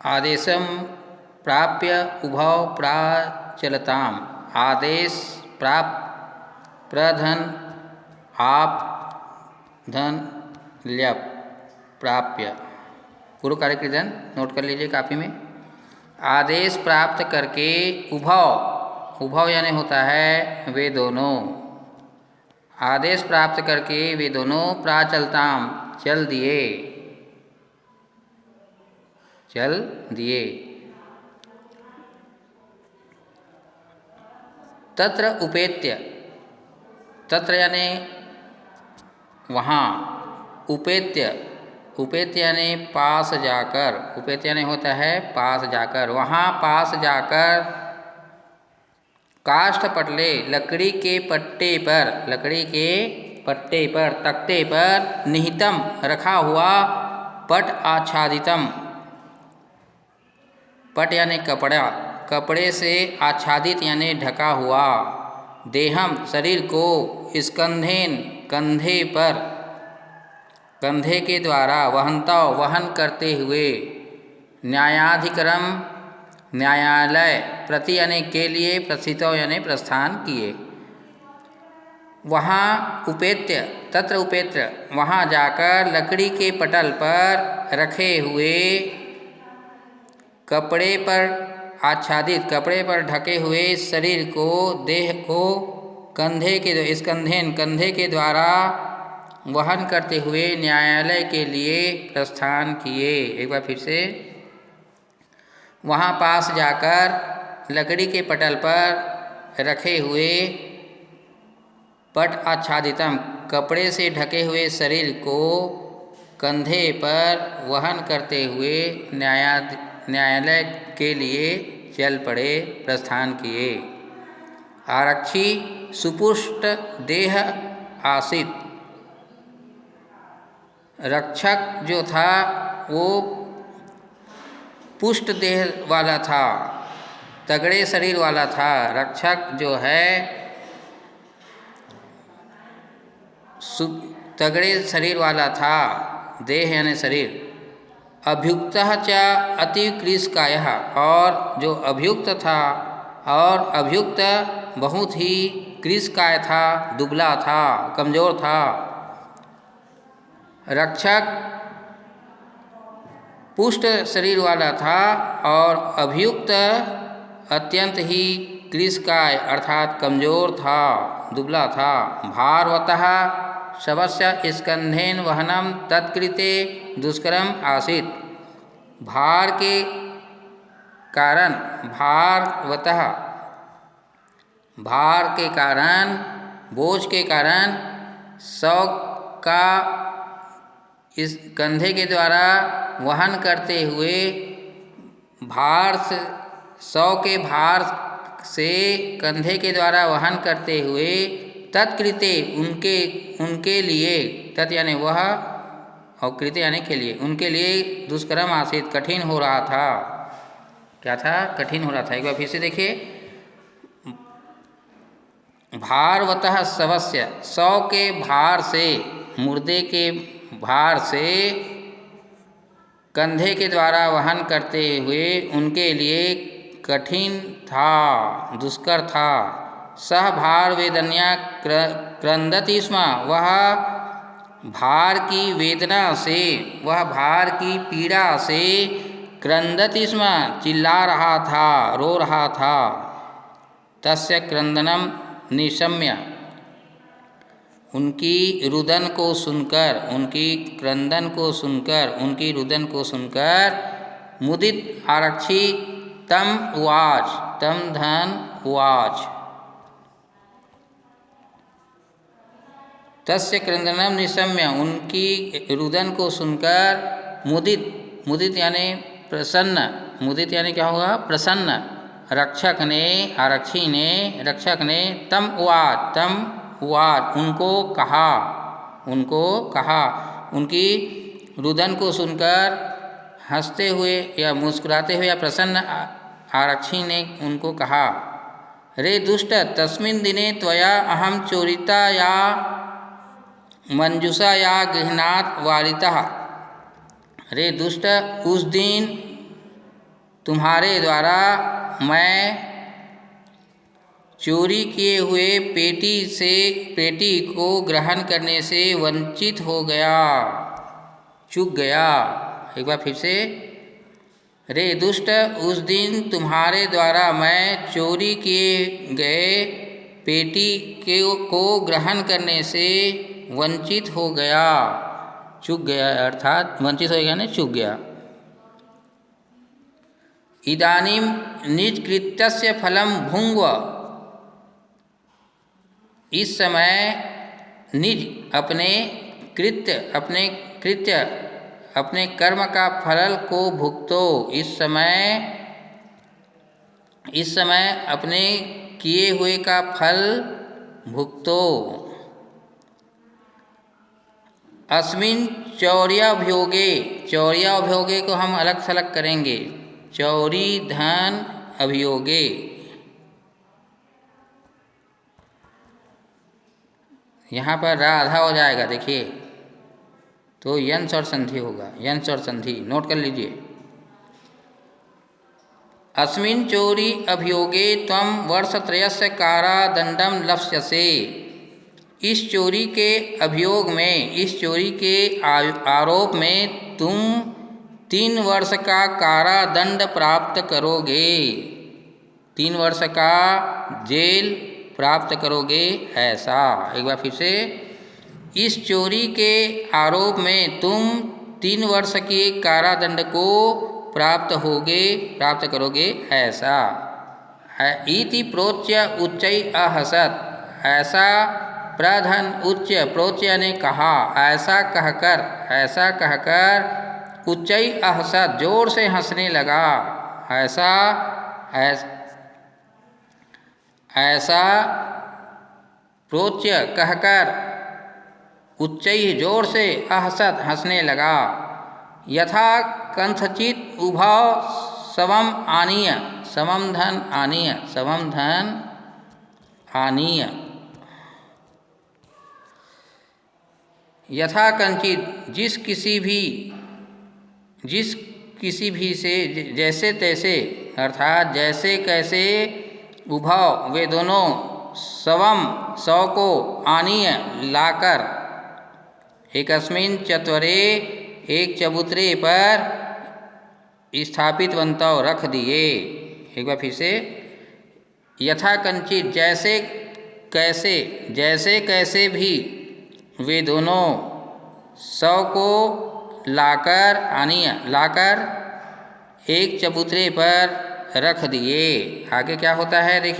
आदेशं प्राप्य उभौ प्राचलताम्। आदेश प्राप्त प्रधन आप धन ल्यप प्राप्य। पूर्व कार्य कृदन नोट कर लीजिए कापी में। आदेश प्राप्त करके उभौ, उभौ यानी होता है वे दोनों। आदेश प्राप्त करके वे दोनों प्राचलताम चल दिए, चल दिए। तत्र उपेत्य, तत्र यानी वहाँ, उपेत्य, उपेत्य यानी पास जाकर, उपेत्य यानी होता है पास जाकर, वहाँ पास जाकर काष्ठ पटले लकड़ी के पट्टे पर, लकड़ी के पट्टे पर तख्ते पर निहितम रखा हुआ पट आच्छादितम, पट यानी कपड़ा, कपड़े से आच्छादित यानी ढका हुआ, देहम शरीर को, स्कंधेन कंधे पर, कंधे के द्वारा, वहंता वहन करते हुए, न्यायाधिकरम न्यायालय, प्रति यानी के लिए, प्रस्थितो यानी प्रस्थान किए। वहाँ उपेत्य, तत्र उपेत्य वहाँ जाकर लकड़ी के पटल पर रखे हुए, कपड़े पर आच्छादित, कपड़े पर ढके हुए शरीर को, देह को कंधे के, स्कंधेन कंधे के द्वारा वहन करते हुए न्यायालय के लिए प्रस्थान किए। एक बार फिर से, वहाँ पास जाकर लकड़ी के पटल पर रखे हुए पट आच्छादितम, कपड़े से ढके हुए शरीर को कंधे पर वहन करते हुए न्यायालय के लिए चल पड़े, प्रस्थान किए। आरक्षी सुपुष्ट देह आसित, रक्षक जो था वो पुष्ट देह वाला था, तगड़े शरीर वाला था। रक्षक जो है तगड़े शरीर वाला था, देह यानी शरीर। अभ्युक्तः च अति कृशकायः, और जो अभ्युक्त था, और अभ्युक्त बहुत ही कृशकाय था, दुबला था, कमजोर था। रक्षक पुष्ट शरीर वाला था और अभ्युक्त अत्यंत ही कृशकाय अर्थात कमजोर था, दुबला था। भारवतः शवस्य स्कंधेन वहनम तत्कृते दुष्करम आसीत्, भार के कारण, भारवतः भार के कारण, बोझ के कारण, शव का इस कंधे के द्वारा वहन करते हुए, भार से, शव के भार से कंधे के द्वारा वहन करते हुए, तत्कृते उनके लिए, तत् यानी वह और कृते यानी के लिए, उनके लिए दुष्कर्म आसित कठिन हो रहा था। क्या था? कठिन हो रहा था। एक बार फिर से देखिए, भारवतः शवस्य, शव के भार से, मुर्दे के भार से कंधे के द्वारा वहन करते हुए उनके लिए कठिन था, दुष्कर था। सह भार वेदन्या क्रंदति स्म, वह भार की वेदना से, वह भार की पीड़ा से क्रंदति स्म, चिल्ला रहा था, रो रहा था। तस्य क्रंदनम निशम्य, उनकी रुदन को सुनकर, उनकी क्रंदन को सुनकर, उनकी रुदन को सुनकर, मुदित आरक्षी तम उवाच, तम धन उवाच। तस्य क्रंदनम निशम्य, उनकी रुदन को सुनकर मुदित, मुदित यानी प्रसन्न, मुदित यानी क्या होगा? प्रसन्न। रक्षक ने, आरक्षी ने, रक्षक ने तम उवाच, तम उवाच उनको कहा, उनको कहा। उनकी रुदन को सुनकर हंसते हुए या मुस्कुराते हुए या प्रसन्न आरक्षी ने उनको कहा, रे दुष्ट, तस्मिन् दिने त्वया अहम चोरिता या मंजूषा या गृहणात् वारितः। रे दुष्ट, उस दिन तुम्हारे द्वारा मैं चोरी किए हुए पेटी को ग्रहण करने से वंचित हो गया, चूक गया। एक बार फिर से, रे दुष्ट, उस दिन तुम्हारे द्वारा मैं चोरी किए गए पेटी को ग्रहण करने से वंचित हो गया, चूक गया, अर्थात वंचित हो गया नहीं, चूक गया। इदानीं निज कृत्यस्य फलं भुङ्क्व, इस समय निज अपने कृत्य अपने कर्म का फल को भुगतो। इस समय अपने किए हुए का फल भुगतो। अस्मिन् चौर्याभियोगे, चौर्याभियोगे को हम अलग थलग करेंगे, चौरी धन अभियोगे। यहाँ पर रा आधा हो जाएगा, देखिए, तो यंस और संधि होगा, यंस और संधि नोट कर लीजिए। अस्मिन् चोरी अभियोगे त्वं वर्षत्रयस्य कारादंडम लप्स्यसे, इस चोरी के अभियोग में, इस चोरी के आरोप में तुम 3 वर्ष का कारादंड प्राप्त करोगे, 3 वर्ष का जेल प्राप्त करोगे, ऐसा। एक बार फिर से, इस चोरी के आरोप में तुम 3 वर्ष के कारादंड को प्राप्त करोगे, ऐसा। इति प्रोच्य उच्चै अहसत, ऐसा प्रधन उच्च, प्रोच्य ने कहा, ऐसा कहकर उच्चै अहसत, जोर से हंसने लगा, ऐसा प्रोच्य कहकर उच्चै जोर से अहसत हंसने लगा। यथा कंथचित उभौ समम आनीय, समम धन आनीय, यथा कंचित, जिस किसी भी से, जैसे तैसे, अर्थात जैसे कैसे, उभव वे दोनों, सवम 100 को, आनीय लाकर, एकस्मिन् चत्वरे एक चबूतरे पर स्थापित वंतव रख दिए। एक बार फिर से, यथा कंचित, जैसे कैसे भी वे दोनों 100 को लाकर एक चबूतरे पर रख दिए। आगे क्या होता है देखिए।